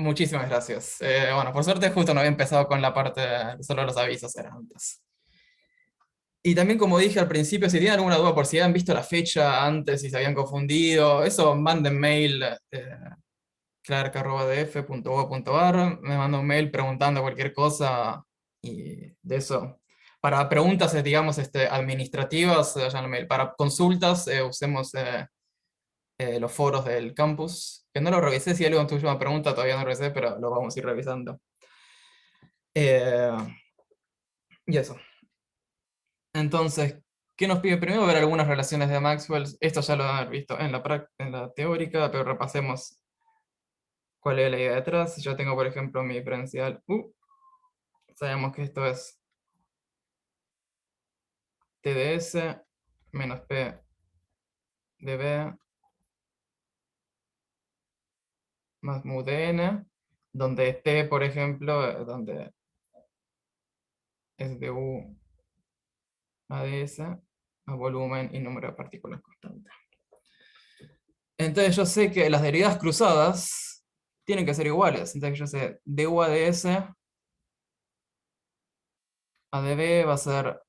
Muchísimas gracias. Bueno, por suerte justo no había empezado con la parte, solo los avisos eran antes. Y también como dije al principio, si tienen alguna duda por si habían visto la fecha antes y se habían confundido, eso manden mail clark@df.gov.ar, me manda un mail preguntando cualquier cosa y de eso. Para preguntas, digamos, administrativas, vayan al mail. Para consultas, usemos los foros del campus, que no lo revisé, si hay algo en tu última pregunta todavía no revisé, pero lo vamos a ir revisando. Eh, y eso. Entonces, ¿qué nos pide primero? Ver algunas relaciones de Maxwell. Esto ya lo han visto en en la teórica, pero repasemos cuál es la idea detrás. Yo tengo, por ejemplo, mi diferencial U. Sabemos que esto es TDS menos P de B más mu de N, donde T, por ejemplo, donde es de U a ds a volumen y número de partículas constante. Entonces yo sé que las derivadas cruzadas tienen que ser iguales. Entonces yo sé du a ds a db va a ser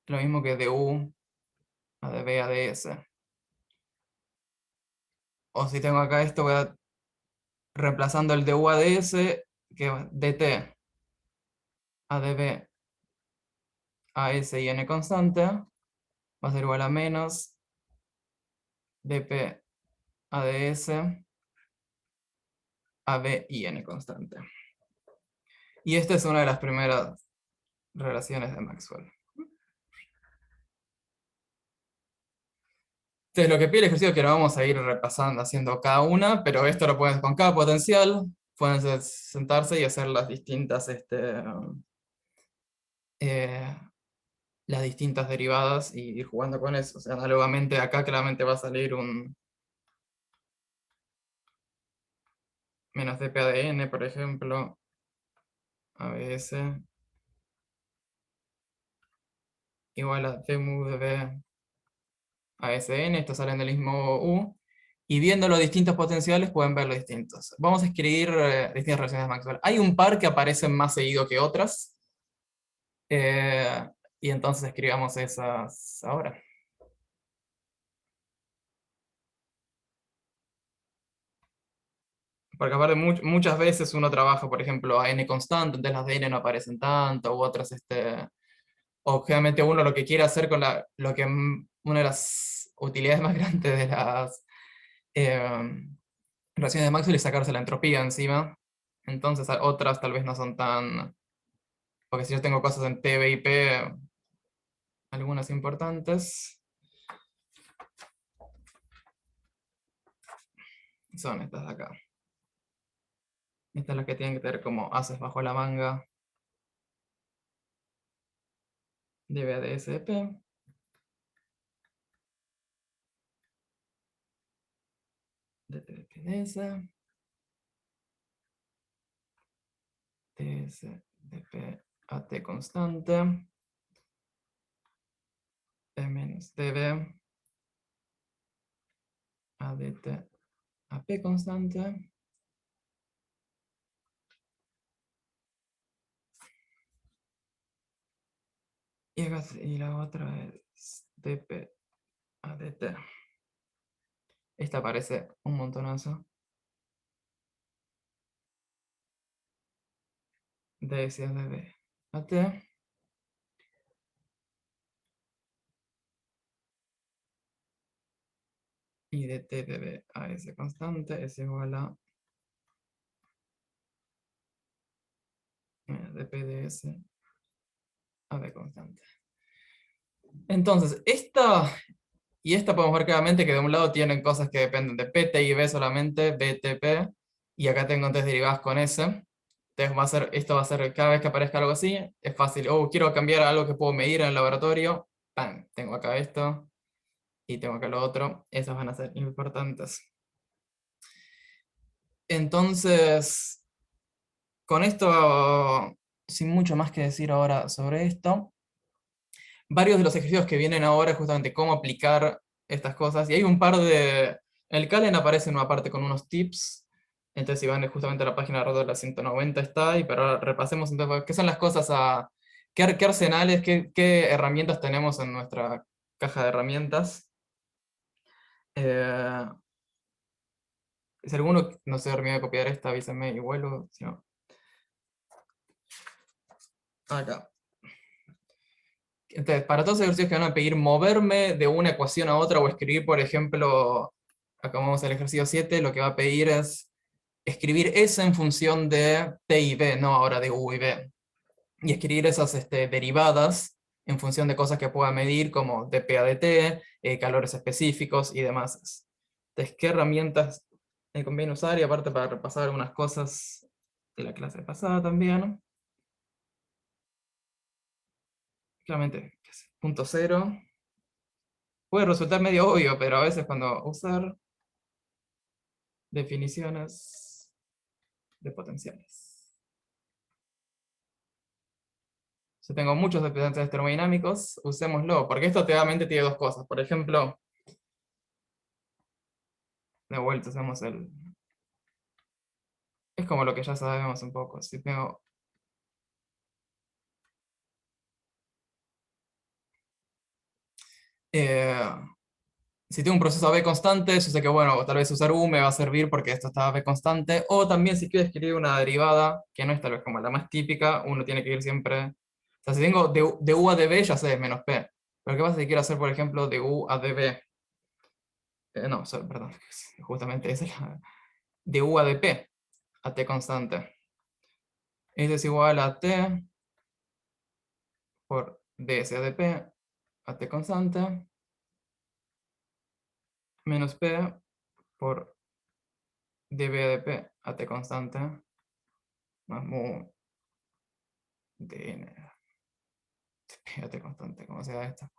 lo mismo que du a db a ds. O si tengo acá esto, voy a reemplazando el du a ds, que es dt a db a s y n constante, va a ser igual a menos dp a ds a b y n constante. Y esta es una de las primeras relaciones de Maxwell. Entonces, lo que pide el ejercicio es que lo vamos a ir repasando, haciendo cada una, pero esto lo pueden con cada potencial, pueden sentarse y hacer eh, las distintas derivadas y ir jugando con eso. O sea, análogamente acá claramente va a salir un menos dp de n, por ejemplo, abs igual a d mu de b a sn, estos salen del mismo u, y viendo los distintos potenciales pueden ver los distintos. Vamos a escribir distintas relaciones de Maxwell. Hay un par que aparecen más seguido que otras, y entonces escribamos esas ahora. Porque aparte muchas veces uno trabaja, por ejemplo, a n constante, entonces las de n no aparecen tanto, u otras, obviamente uno lo que quiere hacer con una de las utilidades más grandes de las relaciones de Maxwell es sacarse la entropía encima. Entonces otras tal vez no son tan, porque si yo tengo cosas en T, B y P, algunas importantes, son estas de acá. Estas son las que tienen que tener como haces bajo la manga de BADSP. De TDS, TS, DP, AT constante, P menos DB, ADT, AP constante, y la otra es DP, ADT. Esta parece un montonazo. DS, DB, AT. Y de T dB a S constante es igual a de PDS a B constante. Entonces, esta y esta podemos ver claramente que de un lado tienen cosas que dependen de PT y B solamente, BTP, y acá tengo entonces derivadas con S. Entonces esto va a ser cada vez que aparezca algo así, es fácil. Oh, quiero cambiar algo que puedo medir en el laboratorio. ¡Pam! Tengo acá esto y tengo acá lo otro. Esas van a ser importantes. Entonces, con esto, sin mucho más que decir ahora sobre esto, varios de los ejercicios que vienen ahora es justamente cómo aplicar estas cosas, y hay un par de... En el Calen aparece una parte con unos tips, Entonces, si van justamente a la página de la 190 está, y pero ahora repasemos entonces, ¿qué son las cosas qué arsenales, qué herramientas tenemos en nuestra caja de herramientas? Eh, si alguno no se termina de copiar esta, avísenme y vuelvo, si no, acá. Entonces, para todos los ejercicios que van a pedir moverme de una ecuación a otra o escribir, por ejemplo, acá vamos al ejercicio 7, lo que va a pedir es escribir S en función de T y B, no ahora de U y B. Y escribir esas derivadas en función de cosas que pueda medir, como dP a dt, calores específicos y demás. Entonces, ¿qué herramientas me conviene usar? Y aparte para repasar algunas cosas de la clase pasada también. Claramente, punto cero. Puede resultar medio obvio, pero a veces cuando usar definiciones de potenciales. Si tengo muchos potenciales termodinámicos, usémoslo, porque esto obviamente tiene dos cosas. Por ejemplo, de vuelta hacemos el... Es como lo que ya sabemos un poco. Si tengo... eh, si tengo un proceso A B constante, yo sé que, bueno, tal vez usar U me va a servir porque esto está A B constante, o también si quiero escribir una derivada, que no es tal vez como la más típica, uno tiene que ir siempre... O sea, si tengo de U a dB, ya sé, menos P. Pero ¿qué pasa si quiero hacer, por ejemplo, de U a dB? No, perdón, justamente es de U a dP, a T constante. Esto es igual a T por ds a dP a T constante, menos P por dB a dP a T constante, más mu dn dP a T constante, como sea esto.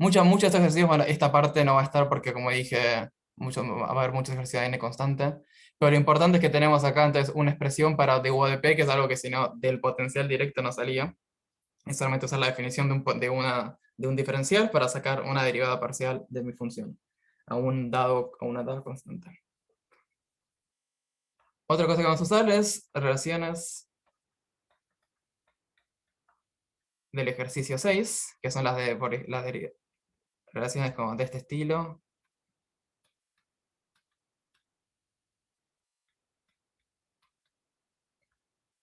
Muchos de estos ejercicios, bueno, esta parte no va a estar porque, como dije, va a haber muchos ejercicios de n constante, pero lo importante es que tenemos acá entonces una expresión para du a dp, que es algo que si no, del potencial directo no salía. Es solamente usar la definición de un diferencial para sacar una derivada parcial de mi función a una dada constante. Otra cosa que vamos a usar es relaciones del ejercicio 6, que son las relaciones como de este estilo.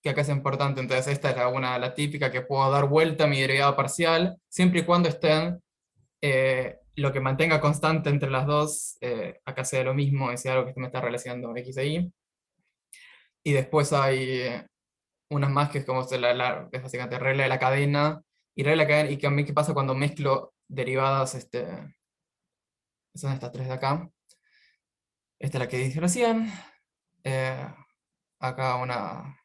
Que acá es importante, entonces esta es la típica, que puedo dar vuelta a mi derivada parcial, siempre y cuando estén lo que mantenga constante entre las dos, acá sea lo mismo, es algo que me está relacionando x e y. Y después hay unas más que es como es básicamente regla de la cadena, y regla de la cadena, y también qué pasa cuando mezclo derivadas, son estas tres de acá. Esta es la que dije recién. eh, Acá una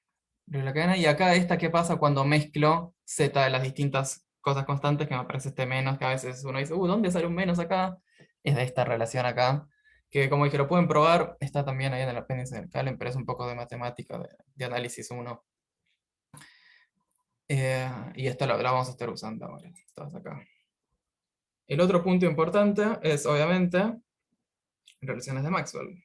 regla de la cadena, y acá esta qué pasa cuando mezclo z de las distintas cosas constantes, que me aparece este menos, que a veces uno dice, ¿dónde sale un menos acá? Es de esta relación acá, que como dije, lo pueden probar, está también ahí en el apéndice del Calen, pero es un poco de matemática, de análisis uno. Y esto lo vamos a estar usando ahora. Estamos acá. El otro punto importante es, obviamente, relaciones de Maxwell.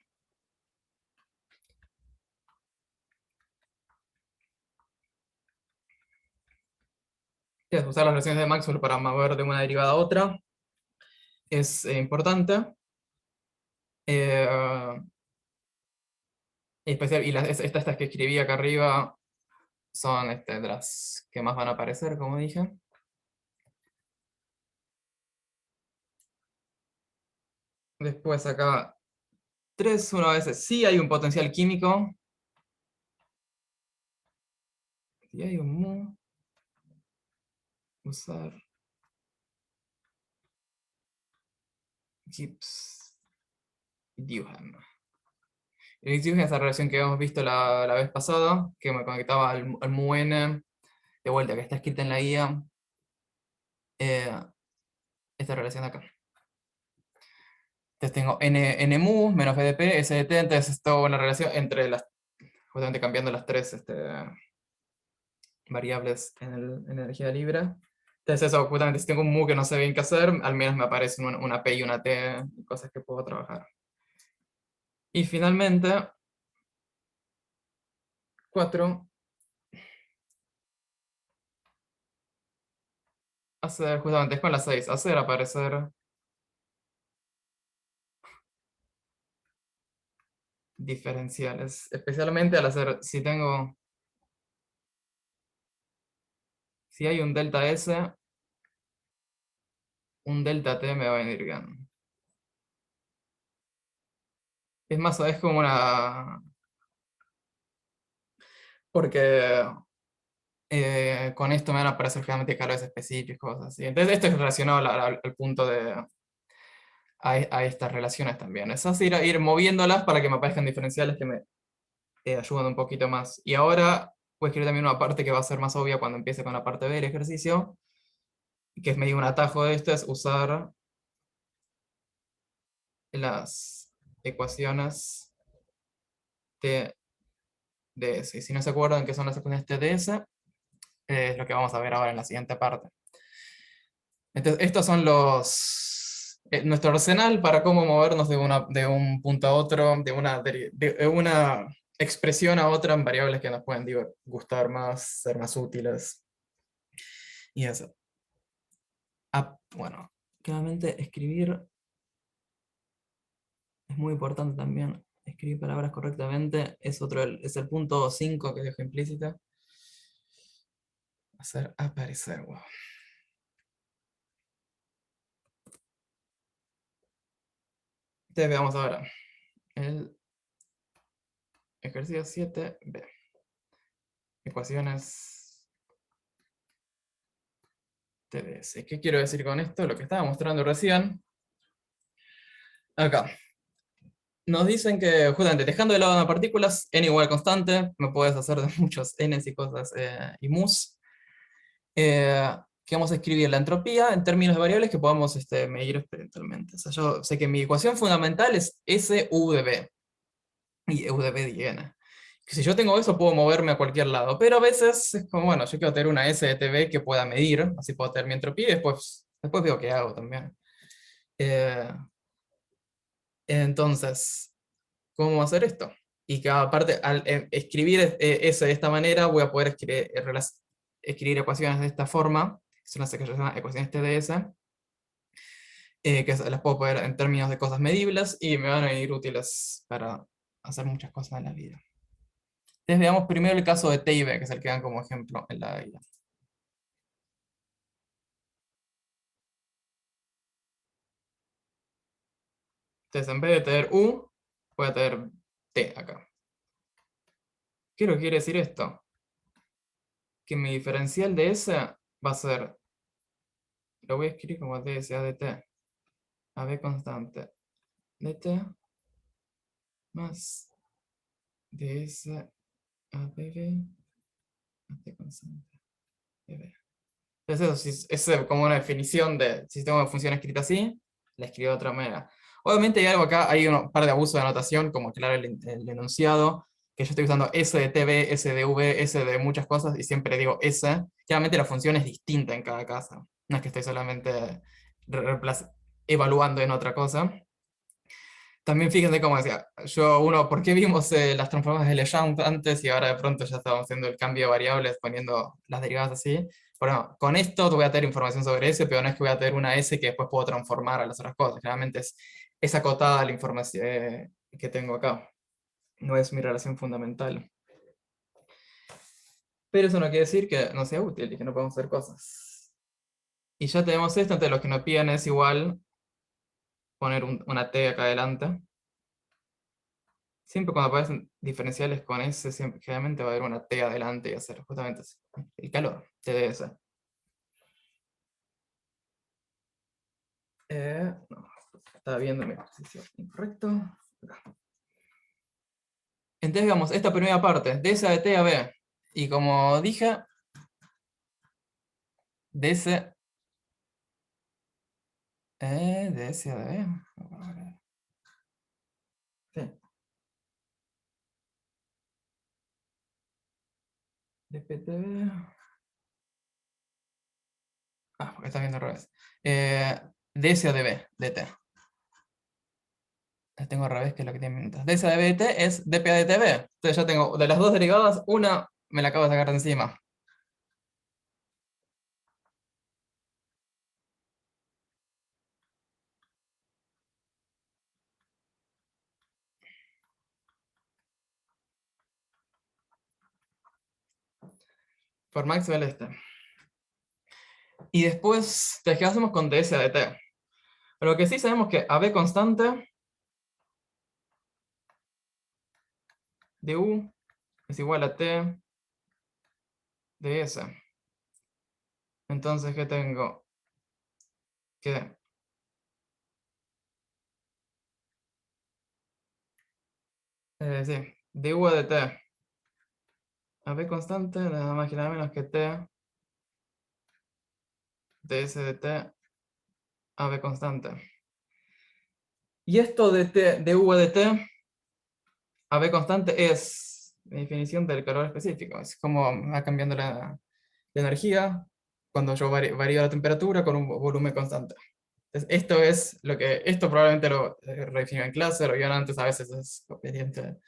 Es usar las relaciones de Maxwell para mover de una derivada a otra es importante. Eh, y estas que escribí acá arriba son de las que más van a aparecer, como dije. Después acá, una vez sí hay un potencial químico. Y hay un mu, usar Gibbs y Dewham. El Dewham es esa relación que habíamos visto la vez pasada, que me conectaba al mu n, de vuelta, que está escrita en la guía. Esta relación de acá. Entonces tengo n mu menos vdp, sdt, entonces es toda una relación entre justamente cambiando las tres variables en energía libre. Entonces eso, justamente si tengo un mu que no sé bien qué hacer, al menos me aparecen una p y una t, cosas que puedo trabajar. Y finalmente, 4, hacer, justamente es con la 6, hacer aparecer diferenciales, especialmente al hacer, si hay un delta S, un delta T me va a venir bien. Es más, es como una, porque con esto me van a aparecer generalmente calores específicos, así. Entonces esto es relacionado al punto a estas relaciones también. Es así, ir moviéndolas para que me aparezcan diferenciales que me ayudan un poquito más. Y ahora voy a escribir también una parte que va a ser más obvia cuando empiece con la parte B del ejercicio, que es medio un atajo de esto, es usar las ecuaciones TdS. Y si no se acuerdan qué son las ecuaciones TdS, es lo que vamos a ver ahora en la siguiente parte. Entonces, estos son nuestro arsenal para cómo movernos de un punto a otro, de una expresión a otra en variables que nos pueden gustar más, ser más útiles. Y eso. Bueno, claramente escribir es muy importante también. Escribir palabras correctamente es el punto 5 que dejo implícita. Hacer aparecer, wow. Entonces veamos ahora el ejercicio 7b. Ecuaciones TdS. ¿Qué quiero decir con esto? Lo que estaba mostrando recién. Acá. Nos dicen que, justamente, dejando de lado una partícula, n igual constante, me puedes hacer de muchos n's y cosas, y mus. Que vamos a escribir la entropía en términos de variables que podamos medir experimentalmente. O sea, yo sé que mi ecuación fundamental es S U de B y U de B de N. Que si yo tengo eso, puedo moverme a cualquier lado, pero a veces es como, bueno, yo quiero tener una S de TB que pueda medir, así puedo tener mi entropía y después veo qué hago también. Eh, entonces, ¿cómo hacer esto? Y que aparte, al escribir eso de esta manera, voy a poder escribir ecuaciones de esta forma, que son las que se llaman ecuaciones TdS, que las puedo poner en términos de cosas medibles y me van a ir útiles para hacer muchas cosas en la vida. Entonces veamos primero el caso de T y B, que es el que dan como ejemplo en la guía. Entonces en vez de tener U, voy a tener T acá. ¿Qué es lo que quiere decir esto? Que mi diferencial de S va a ser, lo voy a escribir como ds a de T, a B constante, de T más ds a bb a T constante de B. Entonces eso es como una definición de, si tengo una función escrita así, la escribo de otra manera. Obviamente hay algo acá, hay un par de abusos de anotación, como aclarar el enunciado, que yo estoy usando S de TB, S de V, S de muchas cosas, y siempre digo S. Claramente la función es distinta en cada caso. No es que estoy solamente evaluando en otra cosa. También fíjense cómo decía, ¿por qué vimos las transformadas de Legendre antes y ahora de pronto ya estamos haciendo el cambio de variables poniendo las derivadas así? Bueno, con esto voy a tener información sobre S, pero no es que voy a tener una S que después puedo transformar a las otras cosas. Generalmente es acotada la información que tengo acá. No es mi relación fundamental. Pero eso no quiere decir que no sea útil y que no podamos hacer cosas. Y ya tenemos esto, entonces lo que nos piden es igual poner una T acá adelante. Siempre cuando aparecen diferenciales con S, generalmente va a haber una T adelante y hacer justamente así. El calor, TdS. No, estaba viendo mi ejercicio incorrecto. Entonces, digamos, esta primera parte, de esa de T a B. Y como dije, de ese. De ese a B. Sí, de PTB. Porque está viendo al revés. De ese a de B, de T. las tengo al revés que lo que tiene minutos. dS de B de T es dPA de TB. Entonces ya tengo de las dos derivadas, una me la acabo de sacar de encima. Por Maxwell este. Y después, ¿qué hacemos con dS de T? Lo que sí sabemos que AB constante de U es igual a T de S. Entonces, ¿qué tengo? Que sí, de U a de T. AB constante, nada más y nada menos que T de S de T, AB constante. Y esto de T, de U a de T, AB constante es la definición del calor específico. Es como va cambiando la energía cuando yo varío la temperatura con un volumen constante. Entonces, esto es lo que, esto probablemente lo refiero en clase, lo vieron antes, a veces es conveniente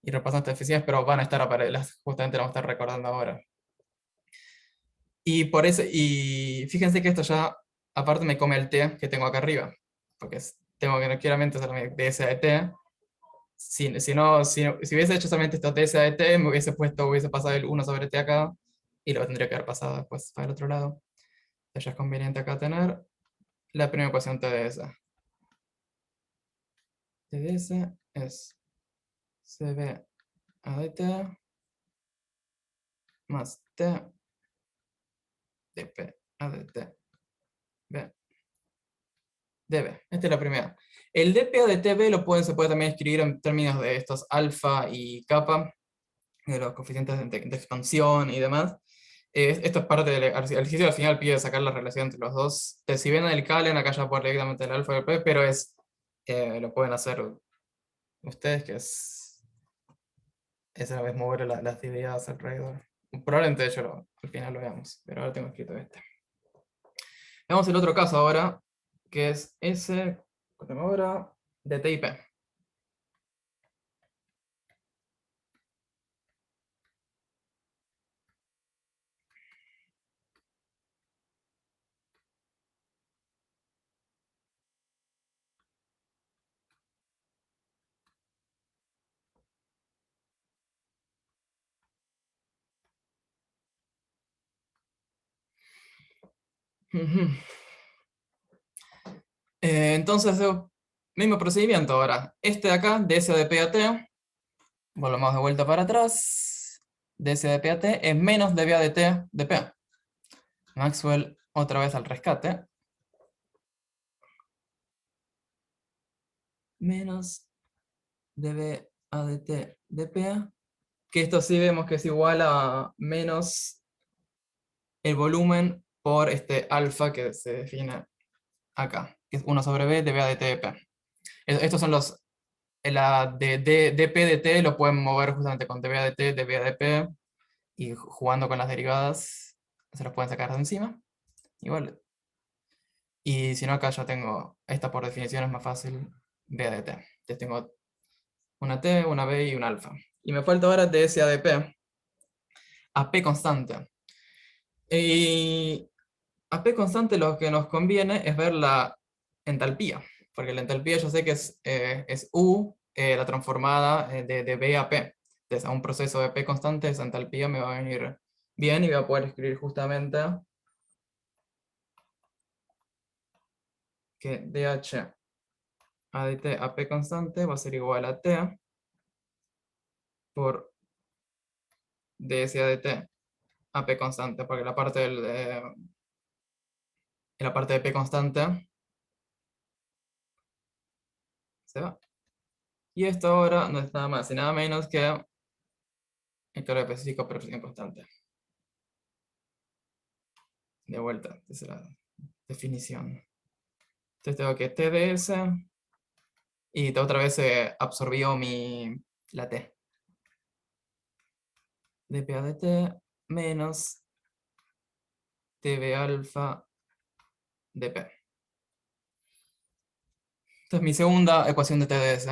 ir repasando estas definiciones, pero van a estar justamente las vamos a estar recordando ahora. Y por eso, y fíjense que esto ya, aparte me come el T que tengo acá arriba, porque tengo que claramente hacer dS de T. Si no, si hubiese hecho solamente esto dS de T, me hubiese pasado el 1 sobre T acá, y lo tendría que haber pasado después para el otro lado. Entonces ya es conveniente acá tener la primera ecuación TdS. TdS es CB a de T más T dP a de T B dB. Esta es la primera. El dPA de TB se puede también escribir en términos de estos alfa y kappa, de los coeficientes de expansión y demás. Esto es parte del ejercicio, al final pide sacar la relación entre los dos. Si ven el Calen, acá ya por directamente el alfa y el P, pero lo pueden hacer ustedes, que es a la vez mover las ideas alrededor. Probablemente de hecho al final lo veamos, pero ahora tengo escrito este. Veamos el otro caso ahora, que es S, ahora, de T y P. Entonces, mismo procedimiento ahora. Este de acá, de S de P a T, volvemos de vuelta para atrás. De S de P a T es menos de B de T de P. Maxwell otra vez al rescate. Menos de B a de T de P. Que esto sí vemos que es igual a menos el volumen por este alfa que se define acá, que es 1 sobre B de B a de T de P. Estos son dp de T lo pueden mover justamente con dB de T, dB de P, y jugando con las derivadas se los pueden sacar de encima. Igual. Y si no, acá ya tengo, esta por definición es más fácil, B de T. Entonces tengo una T, una B y un alfa. Y me falta ahora ds a de P, a P constante. Y a P constante lo que nos conviene es ver la entalpía, porque la entalpía yo sé que es U, la transformada de B a P. Entonces, a un proceso de P constante, esa entalpía me va a venir bien y voy a poder escribir justamente que dH a de T a P constante va a ser igual a T por ds a de T a P constante, porque la parte de P constante se va. Y esto ahora no es nada más y nada menos que el calor específico por presión constante. De vuelta, esa es la definición. Entonces tengo que TdS y otra vez se absorbió la T. dPA de T menos TB alfa de P. Esta es mi segunda ecuación de TDS.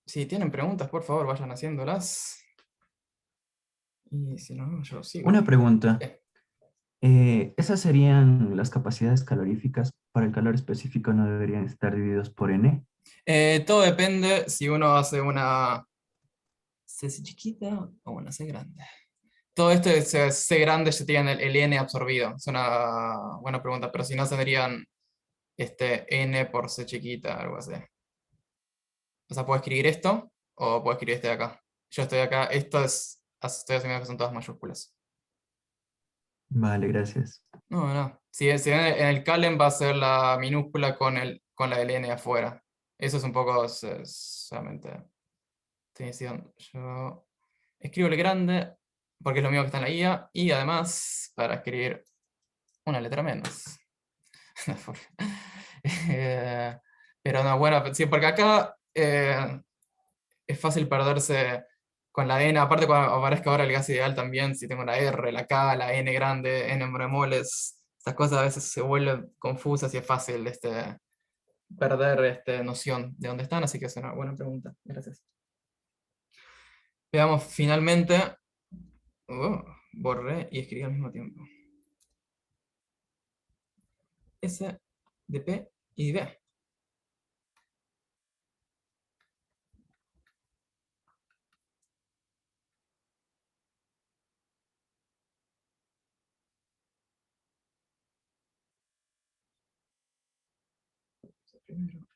Si tienen preguntas, por favor, vayan haciéndolas. Y si no, yo sigo. Una pregunta. Eh, ¿Esas serían las capacidades caloríficas para el calor específico? ¿No deberían estar divididos por N? todo depende si uno hace una C chiquita o una C grande. Todo esto de C grande ya tiene el N absorbido. Es una buena pregunta, pero si no, tendrían N por C chiquita, algo así. O sea, puedo escribir esto o puedo escribir este de acá. Yo estoy acá, estoy asumiendo que son todas mayúsculas. Vale, gracias. No, no. Si en el calen va a ser la minúscula con la N afuera. Eso es un poco solamente. Estoy diciendo, yo escribo el grande porque es lo mismo que está en la guía y además para escribir una letra menos. Eh, pero no, bueno, sí, porque acá es fácil perderse con la N, aparte cuando aparezca ahora el gas ideal también, si tengo la R, la K, la N grande, N en bemoles, estas cosas a veces se vuelven confusas y es fácil perder noción de dónde están, así que es una buena pregunta. Gracias. Veamos finalmente. Borré y escribí al mismo tiempo. S de P y B. Primero.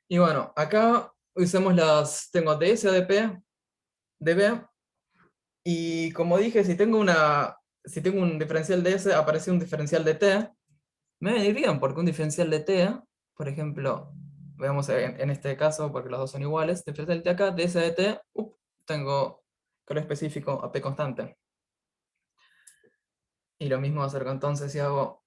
Y bueno, acá usamos tengo de S a de P, de B, y como dije, si tengo un diferencial de S, aparece un diferencial de T, me vendrían porque un diferencial de T, por ejemplo, veamos en este caso, porque los dos son iguales, diferencial de T acá, de S de T, tengo calor específico a P constante. Y lo mismo acerca entonces si hago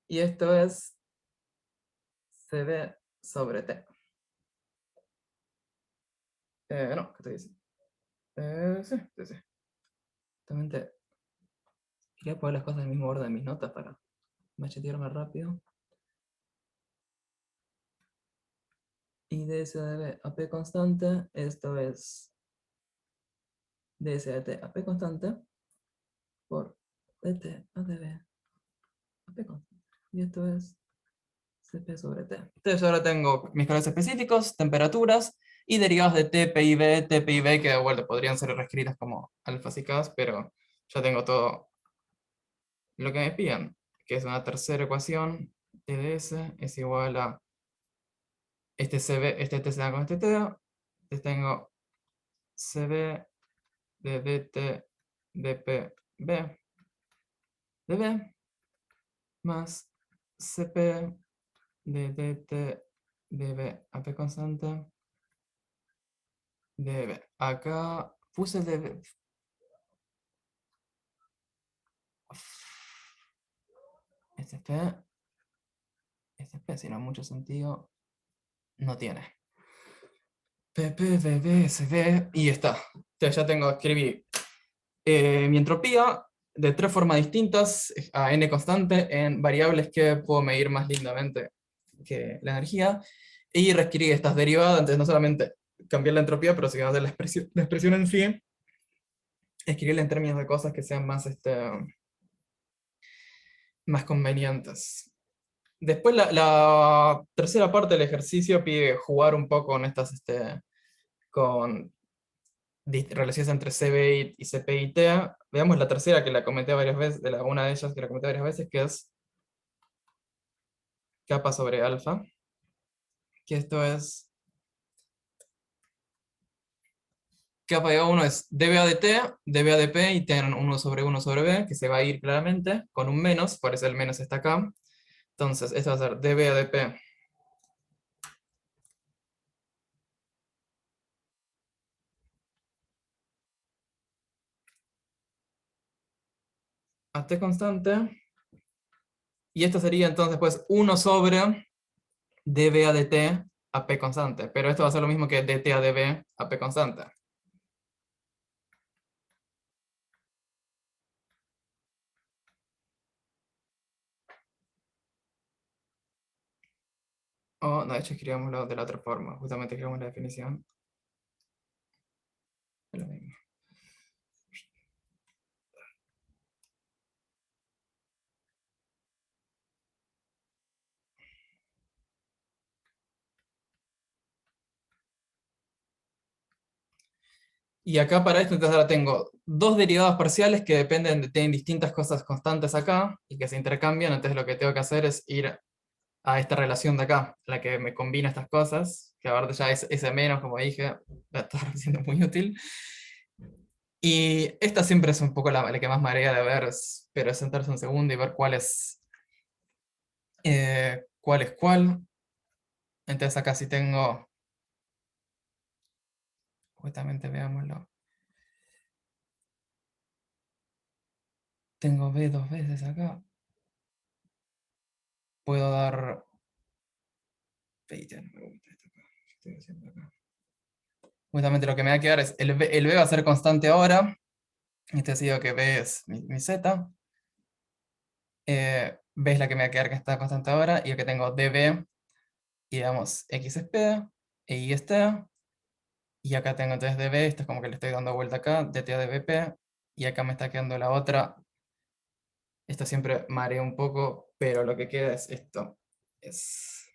y esto es CB sobre T. No, ¿qué estoy diciendo? Sí, sí, sí. Justamente quería poner las cosas en el mismo orden de mis notas para machetearme rápido. Y ds de B a P constante, esto es ds de T a P constante por dt a dB a P constante. Y esto es Cp sobre T. Entonces ahora tengo mis calores específicos, temperaturas y derivadas de T, P y B, T, P y B, que de vuelta podrían ser reescritas como alfas y Ks, pero ya tengo todo lo que me piden, que es una tercera ecuación. TdS es igual a CB, este T se da con este T. Entonces tengo CB de dt dp B de B más CP de dt dB a P constante de B. Acá puse el de este P, este P, si no mucho sentido, no tiene. PP, BB, SB, y está. Entonces ya escribí mi entropía de tres formas distintas, a n constante, en variables que puedo medir más lindamente que la energía, y reescribí estas derivadas, entonces no solamente cambiar la entropía, pero si hacer la expresión en sí, escribirla en términos de cosas que sean más convenientes. Después la tercera parte del ejercicio pide jugar un poco con con relaciones entre CB y CP y T. Veamos la tercera que la comenté varias veces, una de ellas que la comenté varias veces, que es capa sobre alfa, que esto es Kappa de A1 es dBA de T, dBA de P, y tienen 1/1/B, que se va a ir claramente, con un menos, por eso el menos está acá. Entonces, esto va a ser dBA de P a T constante, y esto sería entonces pues 1 sobre dBA de T a P constante, pero esto va a ser lo mismo que dt a dB a P constante. O, no, de hecho escribámoslo de la otra forma, justamente escribamos la definición. Es lo mismo. Y acá para esto, entonces ahora tengo dos derivadas parciales que dependen de, tienen distintas cosas constantes acá y que se intercambian, entonces lo que tengo que hacer es ir a esta relación de acá, la que me combina estas cosas, que ahora ya es S menos, como dije, va a estar siendo muy útil. Y esta siempre es un poco la que más marea de ver, pero es sentarse un segundo y ver cuál es cuál. Entonces acá sí tengo, justamente veámoslo, tengo B dos veces acá. Puedo dar... Ya no me gusta esto acá, ¿qué estoy haciendo acá? Justamente lo que me va a quedar es, el B va a ser constante ahora, entonces digo que B es mi Z, B es la que me va a quedar que está constante ahora, y yo que tengo dB, y digamos X es P, e Y es T, y acá tengo entonces dB, esto es como que le estoy dando vuelta acá, dt a dBp, y acá me está quedando la otra, esto siempre marea un poco, pero lo que queda es esto, es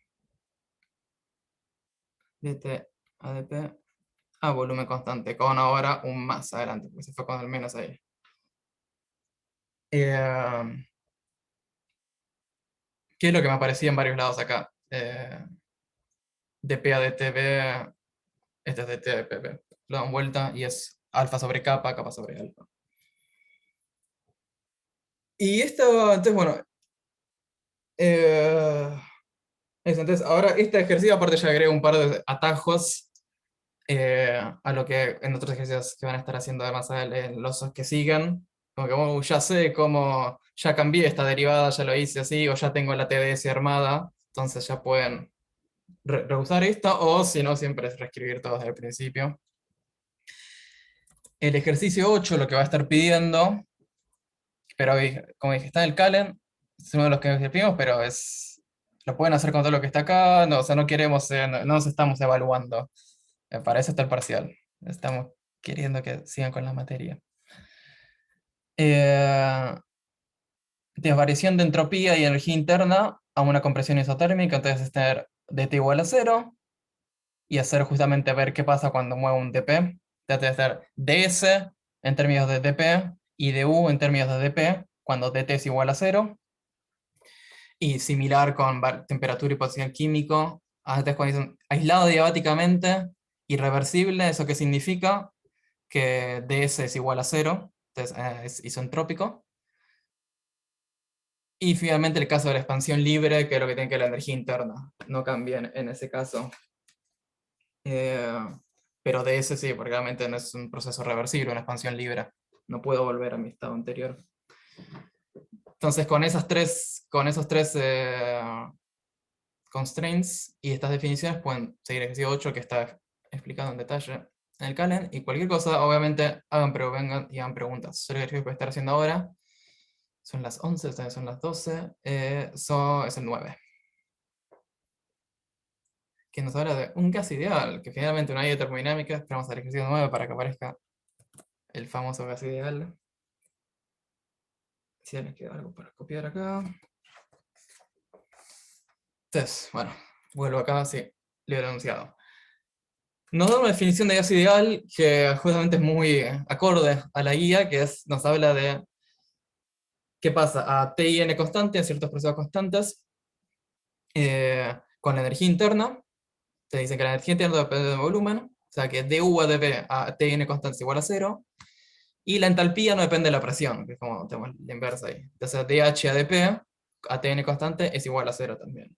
dt a dp a volumen constante, con ahora un más adelante, porque se fue con el menos ahí. Eh, ¿Qué es lo que me aparecía en varios lados acá? dp a dtb, este es dt a dpp. Lo dan vuelta y es alfa sobre capa, capa sobre alfa. Y esto, entonces, bueno, eh, eso, entonces ahora este ejercicio aparte ya agrego un par de atajos a lo que en otros ejercicios que van a estar haciendo además los que sigan, como que ya sé cómo, ya cambié esta derivada, ya lo hice así, o ya tengo la TDS armada, entonces ya pueden reusar esto, o si no, siempre es reescribir todo desde el principio. El ejercicio 8 lo que va a estar pidiendo, pero como dije, está en el Calen, es uno de los que escribimos, pero lo pueden hacer con todo lo que está acá, no, o sea, no queremos, no nos estamos evaluando. Para eso está el parcial. Estamos queriendo que sigan con la materia. Desvariación de entropía y energía interna a una compresión isotérmica, entonces es tener dt igual a 0 y hacer justamente ver qué pasa cuando muevo un dp. Entonces hacer ds en términos de dp y du en términos de dp cuando dt es igual a 0. Y similar con temperatura y potencial químico. Antes cuando dicen aislado diabáticamente, irreversible, ¿eso qué significa? Que ds es igual a 0, entonces es isentrópico. Y finalmente el caso de la expansión libre, que es lo que tiene que ver la energía interna, no cambia en ese caso. Eh, pero ds sí, porque realmente no es un proceso reversible, una expansión libre. No puedo volver a mi estado anterior. Entonces con esos tres constraints y estas definiciones pueden seguir el ejercicio 8 que está explicado en detalle en el Calen, y cualquier cosa, obviamente, vengan y hagan preguntas. Yo lo que voy a estar haciendo ahora, son las 11, ustedes son las 12, es el 9, que nos habla de un gas ideal, que finalmente no hay de termodinámica. Esperamos al ejercicio 9 para que aparezca el famoso gas ideal. Si les queda algo para copiar acá. Entonces, bueno, vuelvo acá, sí, lo he anunciado. Nos da una definición de gas ideal que justamente es muy acorde a la guía, nos habla de qué pasa a T y N constante, a ciertos procesos constantes, con la energía interna. Te dice que la energía interna depende del volumen, O sea que du a dp a tn constante es igual a cero. Y la entalpía no depende de la presión, que es como tenemos la inversa ahí. Entonces dh a dp a tn constante es igual a cero también.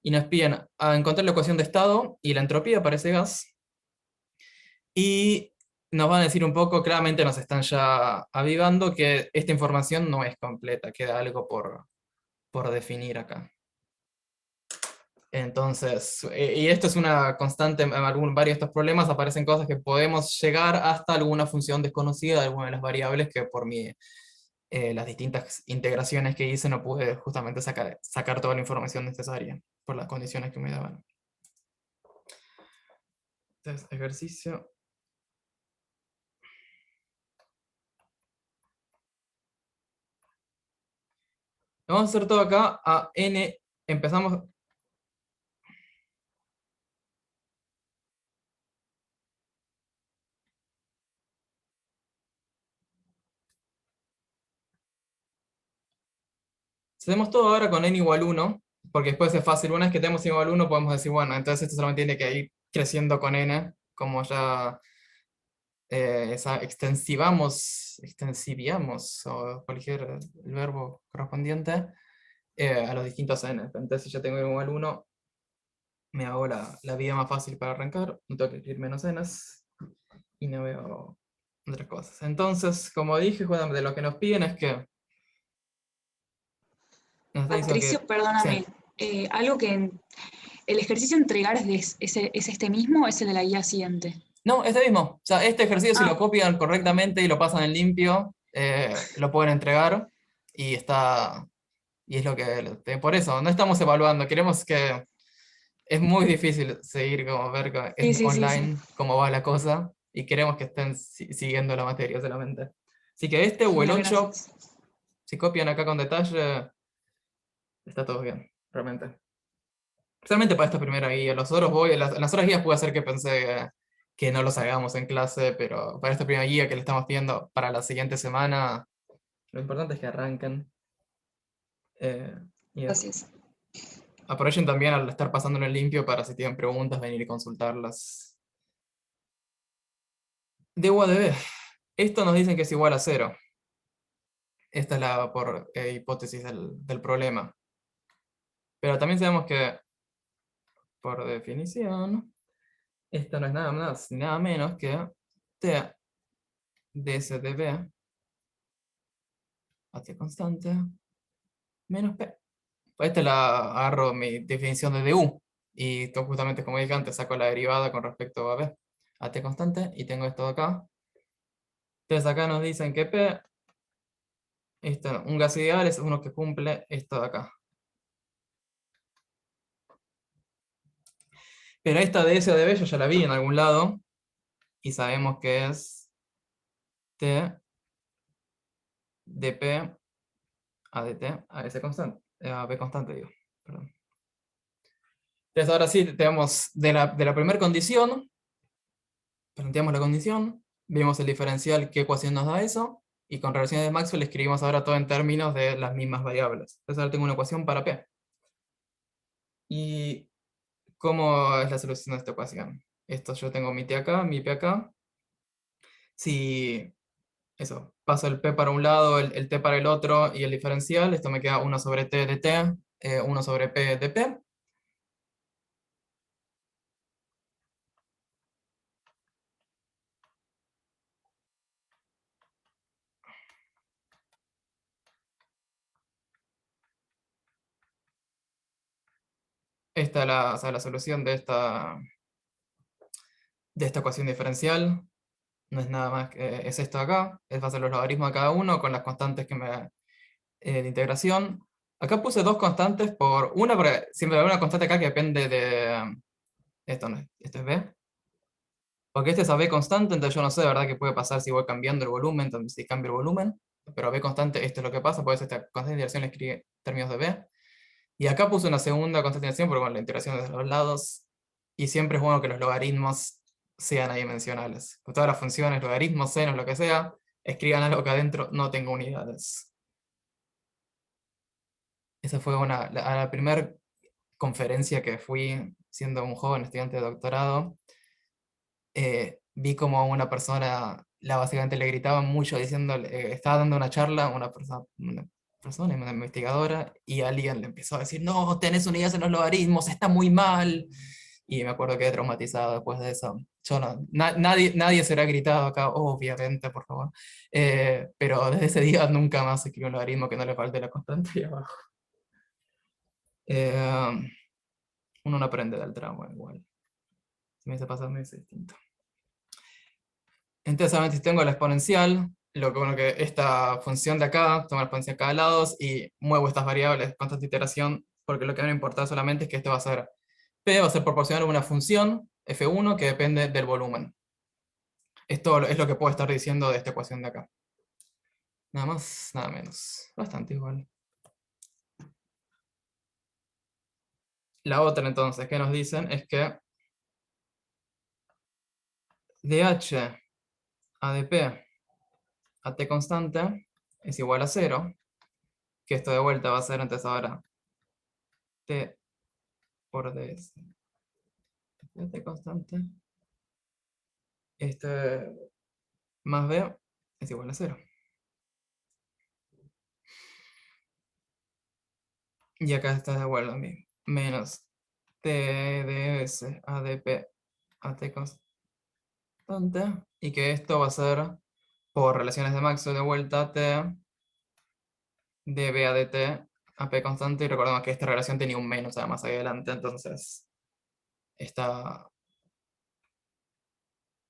Y nos piden a encontrar la ecuación de estado y la entropía para ese gas. Y nos van a decir un poco, claramente nos están ya avivando, que esta información no es completa, queda algo por definir acá. Entonces, y esto es una constante, en varios de estos problemas aparecen cosas que podemos llegar hasta alguna función desconocida, alguna de las variables que por las distintas integraciones que hice no pude justamente sacar toda la información necesaria por las condiciones que me daban. Entonces, ejercicio. Vamos a hacer todo acá a n, empezamos. Hacemos todo ahora con n igual 1, porque después es fácil. Una vez que tenemos n igual 1, podemos decir, bueno, entonces esto solamente tiene que ir creciendo con n, como ya extensiviamos, o cualquier el verbo correspondiente, a los distintos n. Entonces, si ya tengo n igual 1, me hago la vida más fácil para arrancar, no tengo que escribir menos n, y no veo otras cosas. Entonces, como dije, de lo que nos piden es que nos está diciendo Patricio, que, sí. perdóname, algo que el ejercicio a entregar es este mismo o es el de la guía siguiente. No, este mismo. O sea, este ejercicio, si lo Ah, copian correctamente y lo pasan en limpio, lo pueden entregar y está. Y es lo que. Por eso, no estamos evaluando. Queremos que. Es muy difícil seguir como ver sí, sí, sí, sí. online cómo va la cosa y queremos que estén siguiendo la materia solamente. Así que este o el Genial, 8, gracias. si copian acá con detalle, está todo bien, realmente. Especialmente para esta primera guía. Los otros en las otras guías puede ser que pensé que no los hagamos en clase, pero para esta primera guía que le estamos pidiendo para la siguiente semana, lo importante es que arranquen. Y eso. Gracias. Aprovechen también al estar pasando en el limpio para si tienen preguntas, venir y consultarlas. De U a de B. Esto nos dicen que es igual a cero. Esta es la por hipótesis del problema. Pero también sabemos que, por definición, esto no es nada más ni nada menos que T ds de B a T constante menos P. Esta la agarro mi definición de du. Y esto justamente, como dije antes, saco la derivada con respecto a B. A T constante y tengo esto de acá. Entonces acá nos dicen que P, un gas ideal es uno que cumple esto de acá. Pero esta de S de B yo ya la vi en algún lado y sabemos que es T de P a de T a S constante, a B constante digo, perdón. Entonces ahora sí tenemos de la primera condición, planteamos la condición, vemos el diferencial, qué ecuación nos da eso, y con relaciones de Maxwell escribimos ahora todo en términos de las mismas variables. Entonces ahora tengo una ecuación para P. ¿Y cómo es la solución de esta ecuación? Esto yo tengo mi T acá, mi P acá. Si eso, paso el P para un lado, el T para el otro y el diferencial, esto me queda 1 sobre T de T, 1 sobre P de P. Esta es o sea, la solución de esta ecuación diferencial. No es nada más que es esto de acá. Es hacer los logaritmos de cada uno con las constantes de integración. Acá puse dos constantes por una, porque siempre hay una constante acá que depende de esto, ¿no? Esto es B. Porque este es a B constante, entonces yo no sé de verdad qué puede pasar si voy cambiando el volumen, entonces si cambio el volumen. Pero a B constante, esto es lo que pasa, por eso esta constante de integración la escribe en términos de B. Y acá puse una segunda constante de integración, porque bueno, la integración desde los lados. Y siempre es bueno que los logaritmos sean adimensionales. Con todas las funciones, logaritmos, senos, lo que sea, escriban algo que adentro no tenga unidades. Esa fue a la primera conferencia que fui siendo un joven estudiante de doctorado. vi como a una persona, básicamente le gritaban mucho diciéndole, estaba dando una charla a una persona, una investigadora, y alguien le empezó a decir, no, tenés unidades en los logaritmos, está muy mal. Y me acuerdo que quedé traumatizado después de eso. Yo no, nadie será gritado acá, obviamente, por favor. Pero desde ese día nunca más escribí un logaritmo que no le falte la constante ahí abajo. Eh, Uno no aprende del trauma igual. Si me hace pasar muy distinto. Entonces, solamente si tengo la exponencial, lo que bueno que esta función de acá, tomo la exponencial a cada lado y muevo estas variables con tanta iteración, porque lo que me va a importar solamente es que esto va a ser P, va a ser proporcional a una función, F1, que depende del volumen. Esto es lo que puedo estar diciendo de esta ecuación de acá. Nada más, nada menos. Bastante igual. La otra entonces que nos dicen es que dh a dp a t constante es igual a 0, que esto de vuelta va a ser entonces ahora t por ds de t constante, este más b es igual a 0. Y acá está de vuelta a mí. Menos t ds a dp a t constante, y que esto va a ser por relaciones de Maxwell de vuelta t db a dt a p constante, y recordemos que esta relación tenía un menos además ahí adelante, entonces está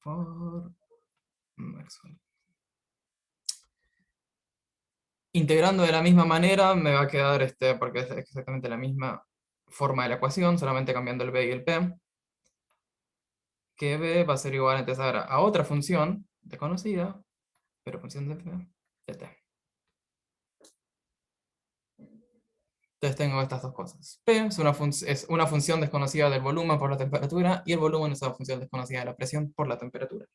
por Maxwell. Integrando de la misma manera me va a quedar porque es exactamente la misma forma de la ecuación, solamente cambiando el b y el p, que b va a ser igual entonces ahora a otra función desconocida, pero función de p de t. Entonces tengo estas dos cosas. P es una función desconocida del volumen por la temperatura, y el volumen es una función desconocida de la presión por la temperatura.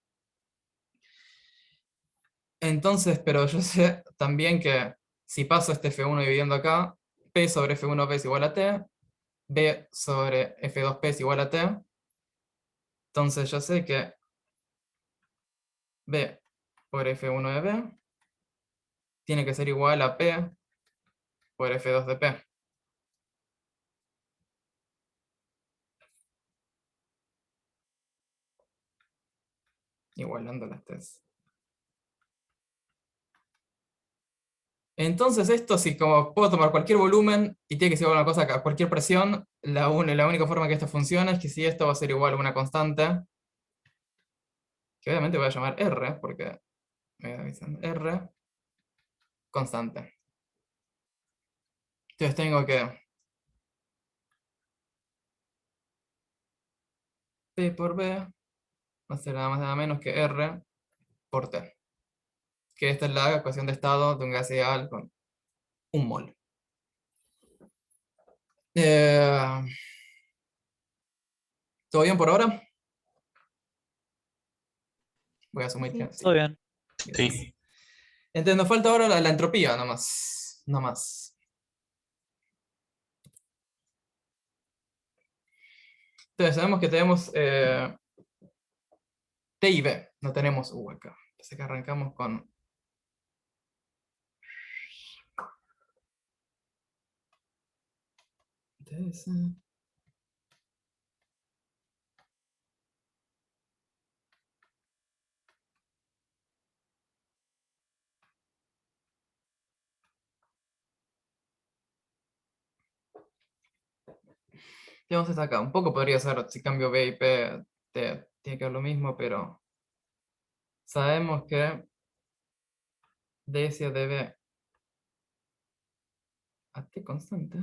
Entonces, pero yo sé también que si paso este F1 dividiendo acá, P sobre F1P es igual a T, B sobre F2P es igual a T. Entonces yo sé que B por F1 de B tiene que ser igual a P por F2 de P. Igualando las T's. Entonces esto, si como puedo tomar cualquier volumen y tiene que ser una cosa a cualquier presión, la única forma que esto funciona es que si esto va a ser igual a una constante, que obviamente voy a llamar R, porque me avisan R, constante. Entonces tengo que P por B va a ser nada más nada menos que R por T, que esta es la ecuación de estado de un gas ideal con un mol. Eh, ¿Todo bien por ahora? Voy a asumir que sí. Todo bien. Gracias. Sí. Entonces nos falta ahora la entropía, nomás. No más. Entonces sabemos que tenemos T y B, no tenemos U acá. Así que arrancamos con TS. Tenemos esta acá. Un poco podría ser, si cambio B y P, tiene que ver lo mismo, pero sabemos que DS debe a T constante.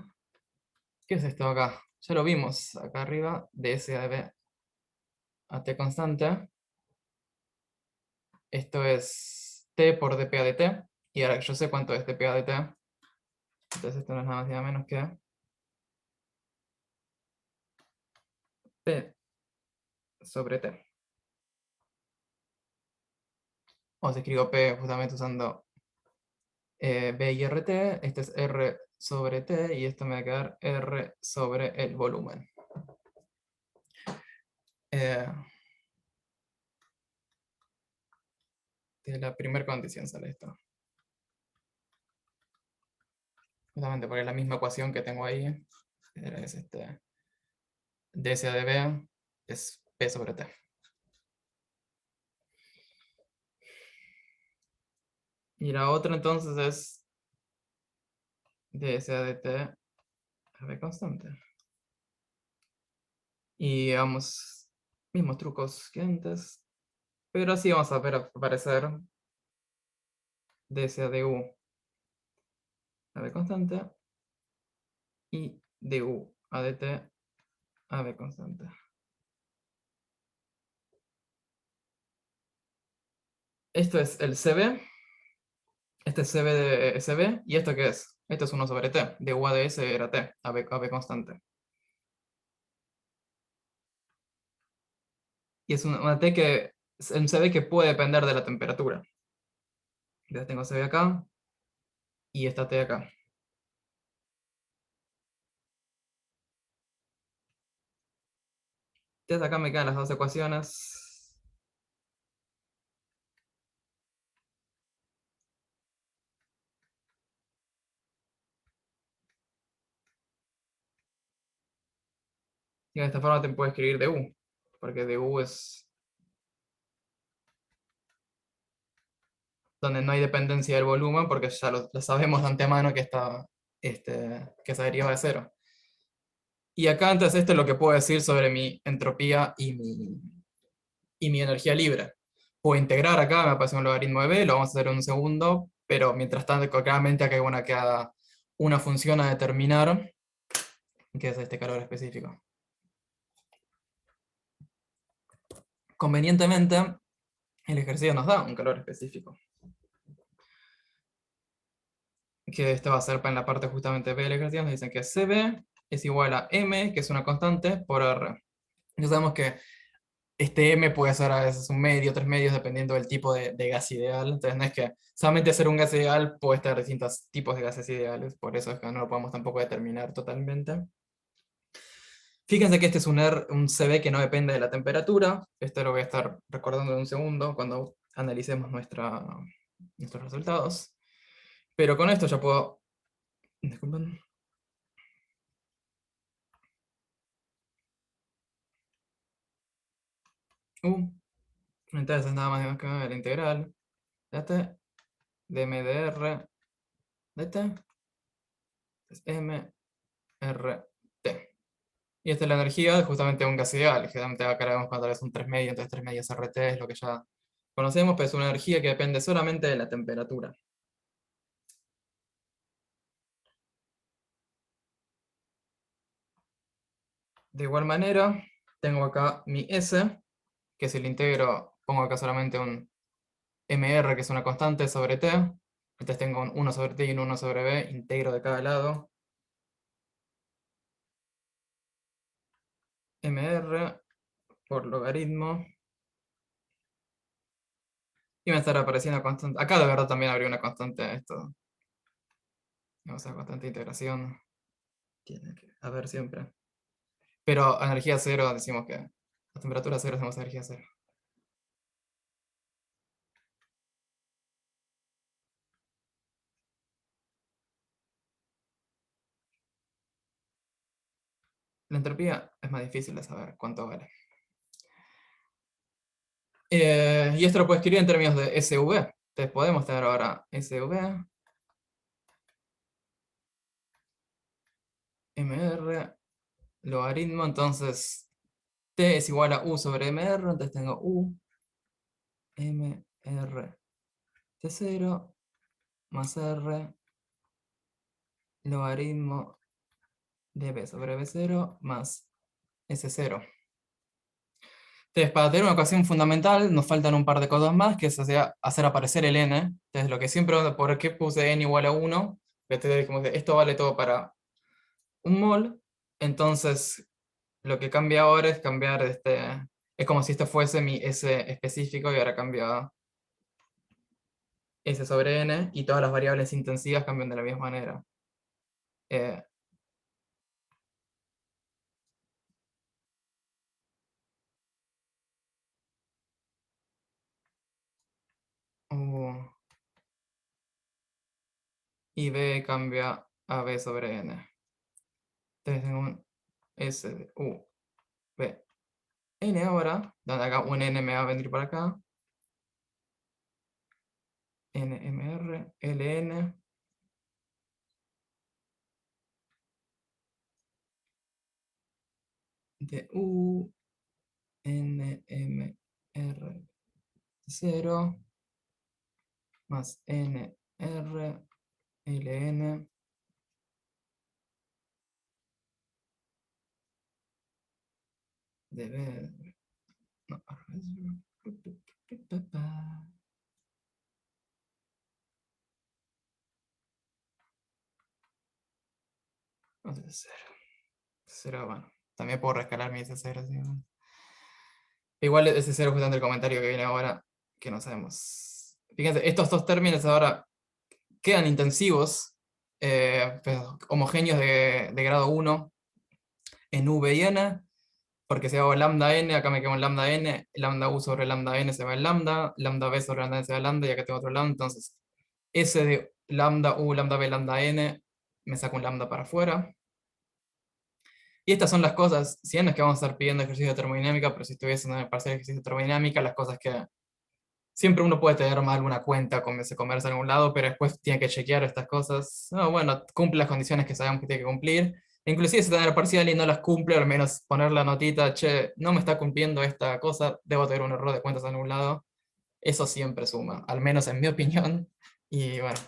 ¿Qué es esto acá? Ya lo vimos acá arriba. DS debe a T constante. Esto es T por dp a dt. Y ahora que yo sé cuánto es dp a dt, entonces esto no es nada más y nada menos que P sobre T. O si escribo P justamente usando B y RT, este es R sobre T, y esto me va a quedar R sobre el volumen. de la primera condición sale esto. Justamente porque es la misma ecuación que tengo ahí. Es dSA de B es P sobre T. Y la otra entonces es dSA de T a B constante. Y vamos, mismos trucos que antes, pero así vamos a ver aparecer dSA de U a B constante y de U a dt a B constante. Esto es el CB, este es CB de SB, ¿y esto qué es? Esto es 1 sobre T, de U a ds era T, a B constante. Y es una T que, es un CB que puede depender de la temperatura. Ya tengo CB acá, y esta T acá. Entonces acá me quedan las dos ecuaciones. Y de esta forma te puedo escribir de U, porque de U es donde no hay dependencia del volumen, porque ya lo sabemos de antemano que, que se deriva de cero. Y acá entonces esto es lo que puedo decir sobre mi entropía y mi energía libre. Puedo integrar acá, me aparece un logaritmo de B, lo vamos a hacer en un segundo, pero mientras tanto, claramente acá hay una función a determinar, que es este calor específico. Convenientemente, el ejercicio nos da un calor específico, que esto va a ser en la parte justamente B del ejercicio, nos dicen que CB es igual a M, que es una constante, por R. Ya sabemos que este M puede ser a veces un medio, 3 medios, dependiendo del tipo de gas ideal. Entonces no es que solamente ser un gas ideal puede estar distintos tipos de gases ideales, por eso es que no lo podemos tampoco determinar totalmente. Fíjense que este es un CB que no depende de la temperatura. Esto lo voy a estar recordando en un segundo cuando analicemos nuestros resultados. Pero con esto ya puedo... Disculpen. Entonces nada más que la integral de t de MDR de t es MRT. Y esta es la energía justamente de un gas ideal. Generalmente acá vemos cuando es un 3 medios, entonces 3 medios RT es lo que ya conocemos, pero es una energía que depende solamente de la temperatura. De igual manera, tengo acá mi S, que si lo integro, pongo acá solamente un MR, que es una constante, sobre T. Entonces tengo un 1 sobre T y un 1 sobre B, integro de cada lado. MR por logaritmo. Y me estará apareciendo constante. Acá de verdad también habría una constante esto. Vamos a constante de integración. Tiene que haber siempre. Pero a energía cero decimos que a temperatura cero hacemos energía cero. La entropía es más difícil de saber cuánto vale. Y esto lo puedo escribir en términos de SV. Entonces podemos tener ahora SV, MR, logaritmo, entonces T es igual a U sobre MR, entonces tengo U, MR, T0, más R, logaritmo de B sobre B0, más S0. Entonces, para tener una ecuación fundamental, nos faltan un par de cosas más, que es hacer aparecer el n. Entonces, lo que siempre, ¿por qué puse n igual a 1? Esto vale todo para un mol. Entonces, lo que cambia ahora es cambiar es como si esto fuese mi S específico y ahora cambia S sobre n y todas las variables intensivas cambian de la misma manera. Eh, y B cambia a B sobre N. Entonces tengo un S de U, B, N ahora, donde acá un N me va a venir para acá. NMR, LN. De U, NMR 0 más NR, LN de B. No, no sé, 0. 0, bueno. También puedo rescalar mi S0. ¿Sí? Igual ese 0 es justamente el comentario que viene ahora, que no sabemos. Fíjense, estos dos términos ahora quedan intensivos, pues, homogéneos de grado 1 en V y N, porque si hago lambda n, acá me quedo en lambda n, lambda u sobre lambda n se va en lambda, lambda b sobre lambda n se va en lambda, y acá tengo otro lambda, entonces S de lambda u, lambda b, lambda n, me saco un lambda para afuera. Y estas son las cosas, si no es que vamos a estar pidiendo ejercicio de termodinámica, pero si estuviese en el parcial de ejercicio de termodinámica, las cosas que siempre uno puede tener más alguna cuenta con ese comercio en algún lado, pero después tiene que chequear estas cosas. No, bueno, cumple las condiciones que sabemos que tiene que cumplir. Inclusive si tener parcial y no las cumple, al menos poner la notita, che, no me está cumpliendo esta cosa, debo tener un error de cuentas en algún lado. Eso siempre suma, al menos en mi opinión. Y bueno,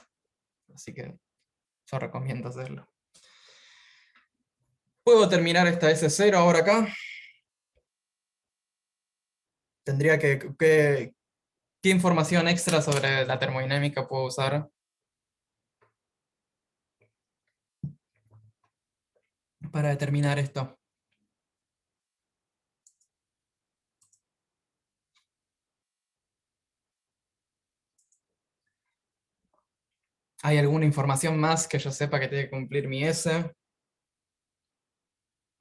así que yo recomiendo hacerlo. ¿Puedo terminar esta S0 ahora acá? Tendría ¿qué información extra sobre la termodinámica puedo usar para determinar esto? ¿Hay alguna información más que yo sepa que tiene que cumplir mi S?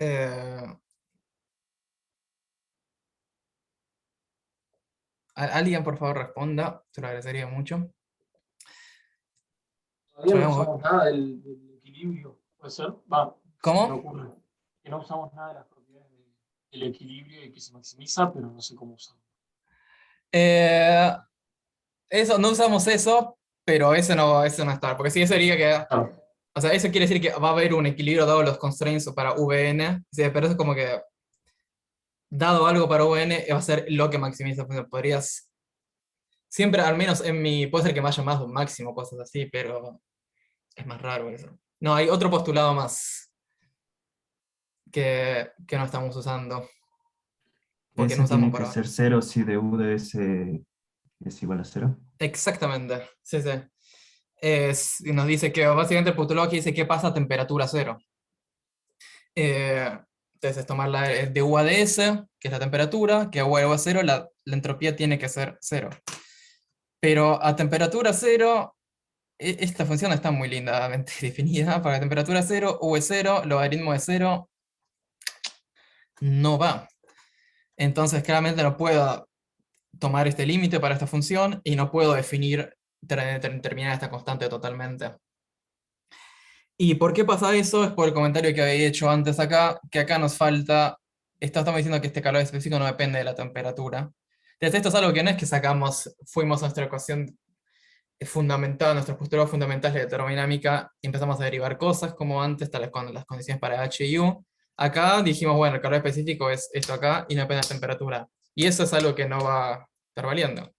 Eh, ¿Alguien por favor responda? Se lo agradecería mucho. Todavía no Sabemos- usamos nada del equilibrio, ¿puede ser? Va, se me ¿Cómo? ocurre. Que no usamos nada de las propiedades del equilibrio y que se maximiza, pero no sé cómo usarlo. Eh, eso, no usamos eso, pero ese no está. Porque si eso sería que, Claro, o sea, eso quiere decir que va a haber un equilibrio dado los constraints para Vn. Sí, pero eso es como que, dado algo para Vn, va a ser lo que maximiza. Podrías, siempre, al menos en mi, puede ser que vaya más de un máximo, cosas así, pero es más raro eso. No, hay otro postulado más que no estamos usando, porque no S usamos tiene por que ahora. ser 0 si de U de S es igual a 0. Exactamente, sí, sí. Nos dice que básicamente el postulado aquí dice qué pasa a temperatura cero. Entonces es tomar de U a de S, que es la temperatura, que a U a cero, la entropía tiene que ser cero. Pero a temperatura cero, esta función está muy lindamente definida. Para temperatura cero, U es cero, logaritmo de cero, no va. Entonces claramente no puedo tomar este límite para esta función y no puedo definir, terminar esta constante totalmente. ¿Y por qué pasa eso? Es por el comentario que había hecho antes acá, que acá nos falta, estamos diciendo que este calor específico no depende de la temperatura. Entonces esto es algo que no es que sacamos, fuimos a nuestra ecuación fundamental, nuestros postulados fundamentales de termodinámica, y empezamos a derivar cosas como antes, tales con las condiciones para H y U. Acá dijimos, bueno, el calor específico es esto acá y no depende de la temperatura. Y eso es algo que no va a estar valiendo.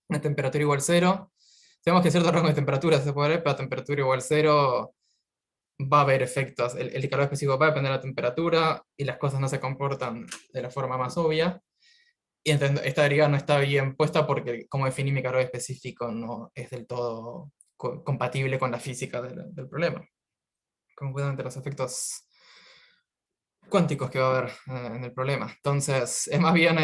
Una temperatura igual cero. Sabemos que cierto rango de temperatura se puede ver, pero a temperatura igual cero va a haber efectos. El calor específico va a depender de la temperatura y las cosas no se comportan de la forma más obvia. Y esta derivada no está bien puesta porque, como definí mi calor específico, no es del todo compatible con la física del problema. Con justamente los efectos cuánticos que va a haber en el problema. Entonces, es más bien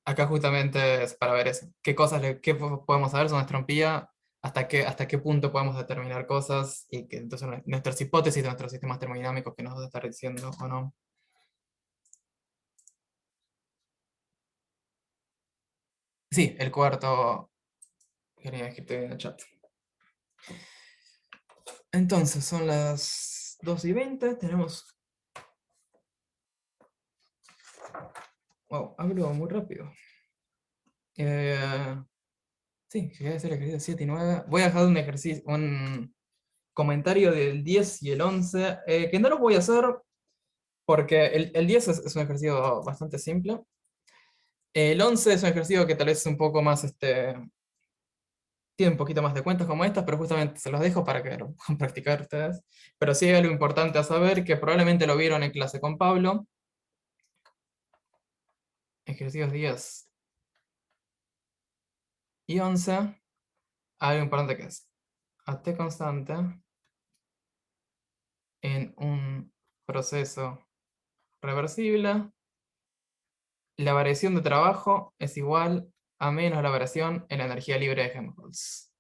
acá justamente es para ver eso. ¿Qué cosas qué podemos saber sobre nuestra entropía? Hasta qué punto podemos determinar cosas y que entonces nuestras hipótesis de nuestros sistemas termodinámicos que nos va a estar diciendo o no. Sí, el cuarto quería escribir en el chat. Entonces, son las 2:20, tenemos... Wow, hablo muy rápido. Sí, llegué a hacer el ejercicio 7 y 9. Voy a dejar un ejercicio, un comentario del 10 y el 11, que no los voy a hacer porque el 10 es un ejercicio bastante simple. El 11 es un ejercicio que tal vez es un poco más, tiene un poquito más de cuentas como estas, pero justamente se los dejo para que lo puedan practicar ustedes. Pero sí hay algo importante a saber, que probablemente lo vieron en clase con Pablo. Ejercicios 10 y 11. Hay algo importante que es a t constante en un proceso reversible, la variación de trabajo es igual a menos la variación en la energía libre de Helmholtz.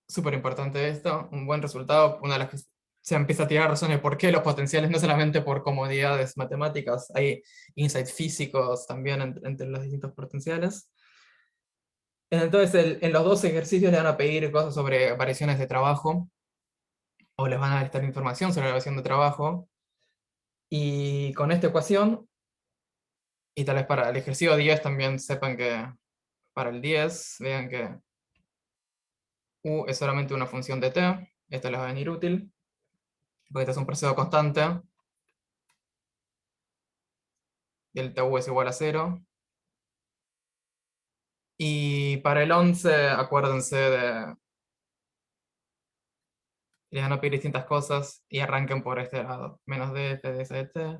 Súper importante esto, un buen resultado, una de las que se empieza a tirar razones de por qué los potenciales, no solamente por comodidades matemáticas, hay insights físicos también entre los distintos potenciales. Entonces, en los dos ejercicios le van a pedir cosas sobre variaciones de trabajo, o les van a dar información sobre la variación de trabajo, y con esta ecuación, y tal vez para el ejercicio 10 también sepan que para el 10, vean que u es solamente una función de t, esto les va a venir útil, porque este es un proceso constante, y el tu es igual a 0. Y para el 11, acuérdense de... Les van a pedir distintas cosas, y arranquen por este lado. Menos d, p de s de t,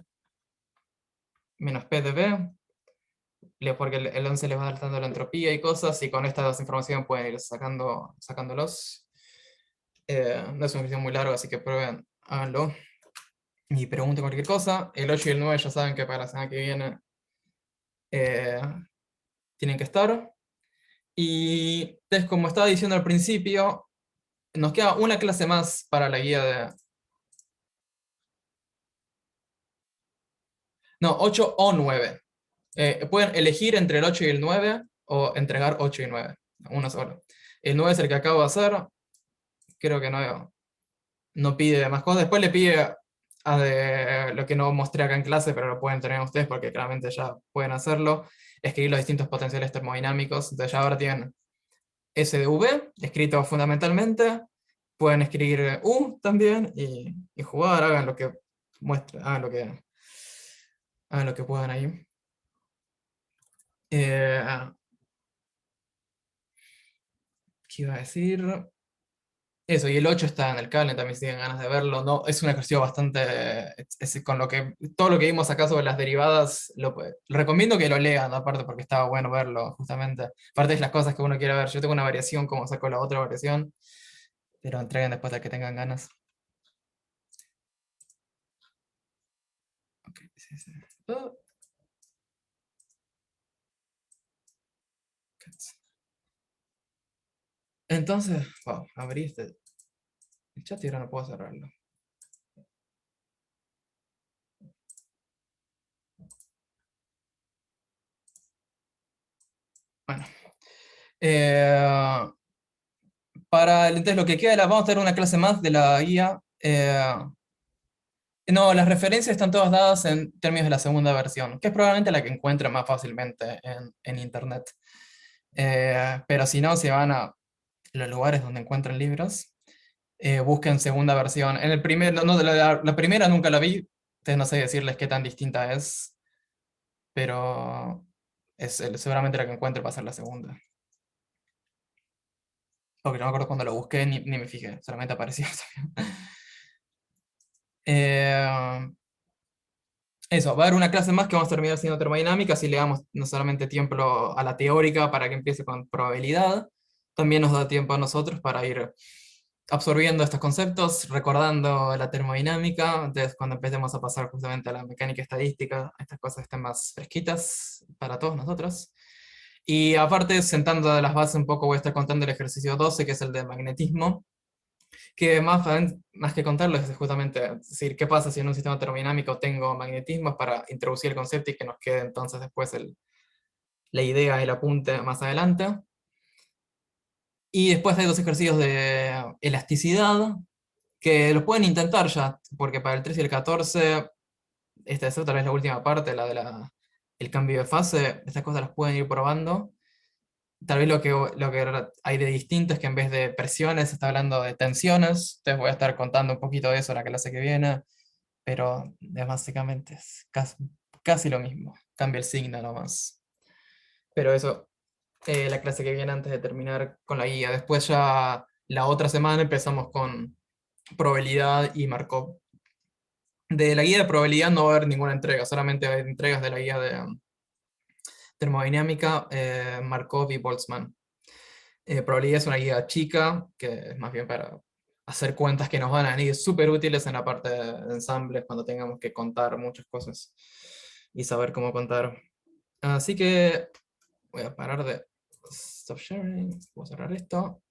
menos p de b, porque el 11 les va a dar dando la entropía y cosas, y con esta información pueden ir sacándolos. No es una ejercicio muy largo, así que prueben, háganlo. Y pregunten cualquier cosa. El 8 y el 9 ya saben que para la semana que viene tienen que estar. Y entonces, como estaba diciendo al principio, nos queda una clase más para la guía de... No, 8 o 9. Pueden elegir entre el 8 y el 9 o entregar 8 y 9. Uno solo. El 9 es el que acabo de hacer. Creo que no pide más cosas. Después le pide de lo que no mostré acá en clase, pero lo pueden tener ustedes porque claramente ya pueden hacerlo. Escribir los distintos potenciales termodinámicos. Entonces ya ahora tienen S de V, escrito fundamentalmente. Pueden escribir U también y jugar, hagan lo que muestren, hagan lo que puedan ahí. ¿Qué iba a decir? Eso, y el 8 está en el Calendar, también si tienen ganas de verlo. No, es un ejercicio bastante... con todo lo que vimos acá sobre las derivadas, recomiendo que lo lean, aparte porque estaba bueno verlo, justamente. Aparte de las cosas que uno quiere ver. Yo tengo una variación, como saco la otra variación, pero entreguen después de que tengan ganas. Okay, sí. Oh. Entonces, wow, abrí el chat y ahora no puedo cerrarlo. Bueno. Entonces lo que queda, vamos a tener una clase más de la guía. No, las referencias están todas dadas en términos de la segunda versión, que es probablemente la que encuentren más fácilmente en internet. Pero si no, si van a los lugares donde encuentran libros, busquen segunda versión. En el primer, la primera nunca la vi, entonces no sé decirles qué tan distinta es, pero seguramente la que encuentre va a ser la segunda. Porque no me acuerdo cuando lo busqué, ni me fijé, solamente apareció. Eso, va a haber una clase más que vamos a terminar haciendo termodinámica, si le damos no solamente tiempo a la teórica para que empiece con probabilidad, también nos da tiempo a nosotros para ir absorbiendo estos conceptos, recordando la termodinámica. Entonces cuando empecemos a pasar justamente a la mecánica estadística, estas cosas estén más fresquitas para todos nosotros. Y aparte, sentando de las bases un poco, voy a estar contando el ejercicio 12, que es el de magnetismo, que más que contarles es justamente decir qué pasa si en un sistema termodinámico tengo magnetismos para introducir el concepto y que nos quede entonces después la idea, el apunte más adelante. Y después hay 2 ejercicios de elasticidad, que los pueden intentar ya, porque para el 3 y el 14, esta es tal vez la última parte, la de el cambio de fase, estas cosas las pueden ir probando. Tal vez lo que hay de distinto es que en vez de presiones se está hablando de tensiones. Entonces voy a estar contando un poquito de eso en la clase que viene, pero básicamente es casi lo mismo. Cambia el signo nomás. Pero eso, la clase que viene antes de terminar con la guía. Después ya la otra semana empezamos con probabilidad y Markov. De la guía de probabilidad no va a haber ninguna entrega, solamente hay entregas de la guía de termodinámica, Markov y Boltzmann. Probabilidad es una guía chica, que es más bien para hacer cuentas que nos van a venir súper útiles en la parte de ensambles cuando tengamos que contar muchas cosas y saber cómo contar. Así que voy a parar de stop sharing, voy a cerrar esto.